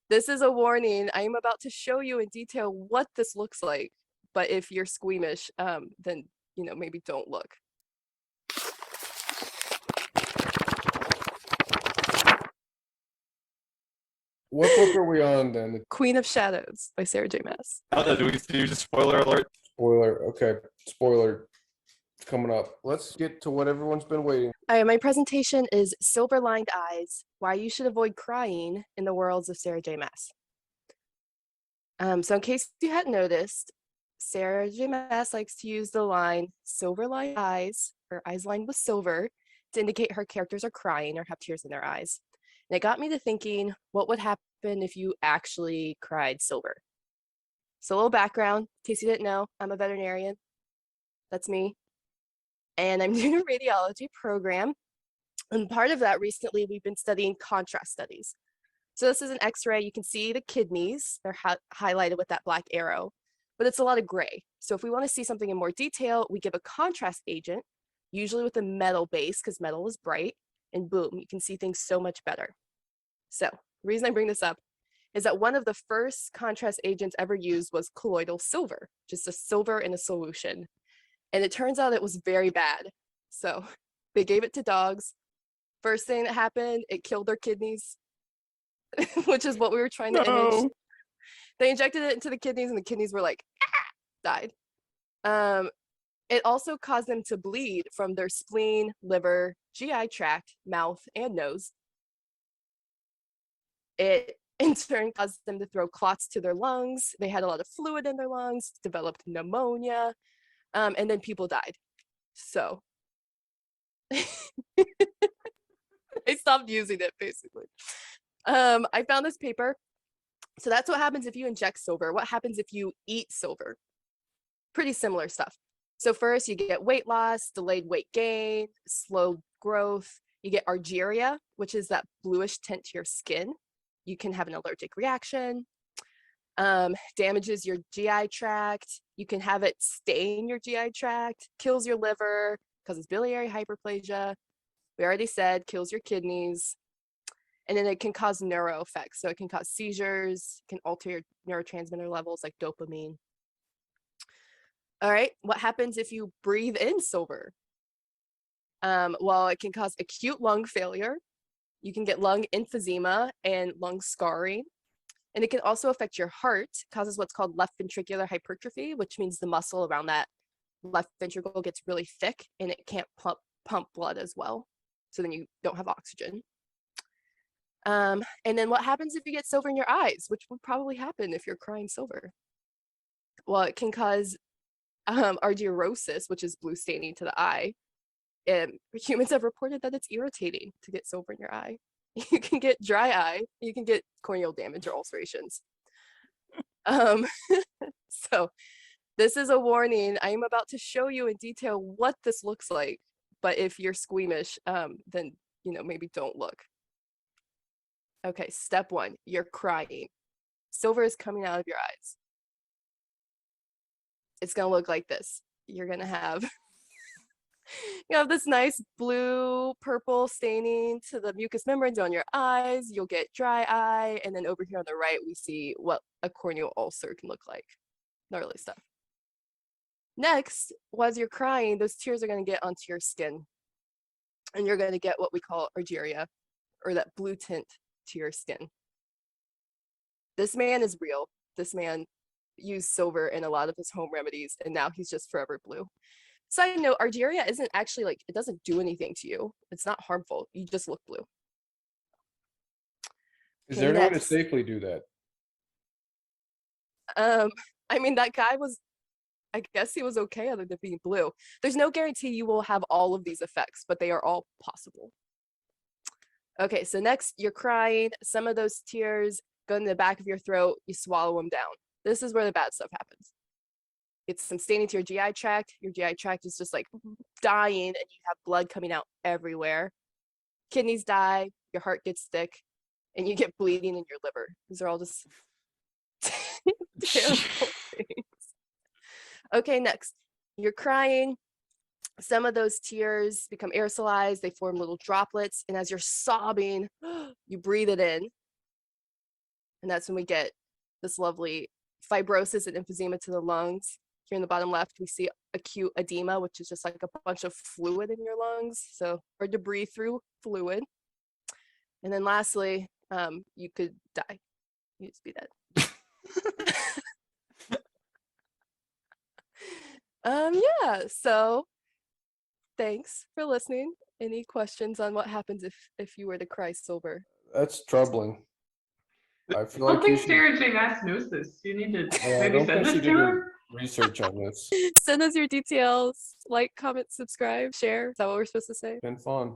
This is a warning. I am about to show you in detail what this looks like. But if you're squeamish, then maybe don't look. What book are we on then? Queen of Shadows by Sarah J. Maas. Oh, do we use a spoiler alert? Spoiler. Okay, spoiler. It's coming up. Let's get to what everyone's been waiting. All right, my presentation is Silver Lined Eyes, Why You Should Avoid Crying in the Worlds of Sarah J. Maas. So in case you hadn't noticed, Sarah J. Maas likes to use the line silver lined eyes, or eyes lined with silver, to indicate her characters are crying or have tears in their eyes. And it got me to thinking, what would happen if you actually cried silver? So a little background, in case you didn't know, I'm a veterinarian. That's me. And I'm doing a radiology program. And part of that recently, we've been studying contrast studies. So this is an X-ray. You can see the kidneys. They're highlighted with that black arrow, but it's a lot of gray. So if we want to see something in more detail, we give a contrast agent, usually with a metal base because metal is bright, and boom, you can see things so much better. So the reason I bring this up is that one of the first contrast agents ever used was colloidal silver, just a silver in a solution. And it turns out it was very bad. So they gave it to dogs. First thing that happened, it killed their kidneys, which is what we were trying to image. They injected it into the kidneys and the kidneys were like, died. It also caused them to bleed from their spleen, liver, GI tract, mouth, and nose. It in turn caused them to throw clots to their lungs. They had a lot of fluid in their lungs, developed pneumonia, and then people died. So I stopped using it basically. I found this paper. So that's what happens if you inject silver. What happens if you eat silver? Pretty similar stuff. So first you get weight loss, delayed weight gain, slow growth. You get argyria, which is that bluish tint to your skin. You can have an allergic reaction. Damages your GI tract. You can have it stain your GI tract, kills your liver, causes biliary hyperplasia. We already said kills your kidneys. And then it can cause neuro effects. So it can cause seizures, can alter your neurotransmitter levels like dopamine. All right, what happens if you breathe in silver? Well, it can cause acute lung failure. You can get lung emphysema and lung scarring. And it can also affect your heart, causes what's called left ventricular hypertrophy, which means the muscle around that left ventricle gets really thick and it can't pump blood as well. So then you don't have oxygen. And then what happens if you get silver in your eyes, which would probably happen if you're crying silver? Well, it can cause argyrosis, which is blue staining to the eye. And humans have reported that it's irritating to get silver in your eye. You can get dry eye, you can get corneal damage or ulcerations. So this is a warning. I am about to show you in detail what this looks like. But if you're squeamish, then maybe don't look. Okay, step one, you're crying. Silver is coming out of your eyes. It's gonna look like this. You're gonna have you have this nice blue purple staining to the mucous membranes on your eyes. You'll get dry eye, and then over here on the right we see what a corneal ulcer can look like. Gnarly stuff. Next, as you're crying, those tears are going to get onto your skin, and you're going to get what we call argyria, or that blue tint to your skin. This man is real. This man used silver in a lot of his home remedies, and now he's just forever blue. Side note, argyria isn't actually it doesn't do anything to you. It's not harmful. You just look blue. Is there any way to safely do that? I mean, that guy was, I guess he was okay other than being blue. There's no guarantee you will have all of these effects, but they are all possible. Okay, so next, you're crying. Some of those tears go in the back of your throat. You swallow them down. This is where the bad stuff happens. It's some staining to your GI tract. Your GI tract is just like dying and you have blood coming out everywhere. Kidneys die, your heart gets thick, and you get bleeding in your liver. These are all just terrible things. Okay, next, you're crying. Some of those tears become aerosolized. They form little droplets. And as you're sobbing, you breathe it in. And that's when we get this lovely fibrosis and emphysema to the lungs. Here in the bottom left, we see acute edema, which is just like a bunch of fluid in your lungs. So hard to breathe through fluid. And then lastly, you could die. You just be dead. Yeah, so thanks for listening. Any questions on what happens if you were to cry silver? That's troubling. I feel I like don't you think should. Sarah Jane Maas knows this. You need to I maybe don't send think she this to did her. her research on this. Send us your details. Like, comment, subscribe, share. Is that what we're supposed to say? Been fun.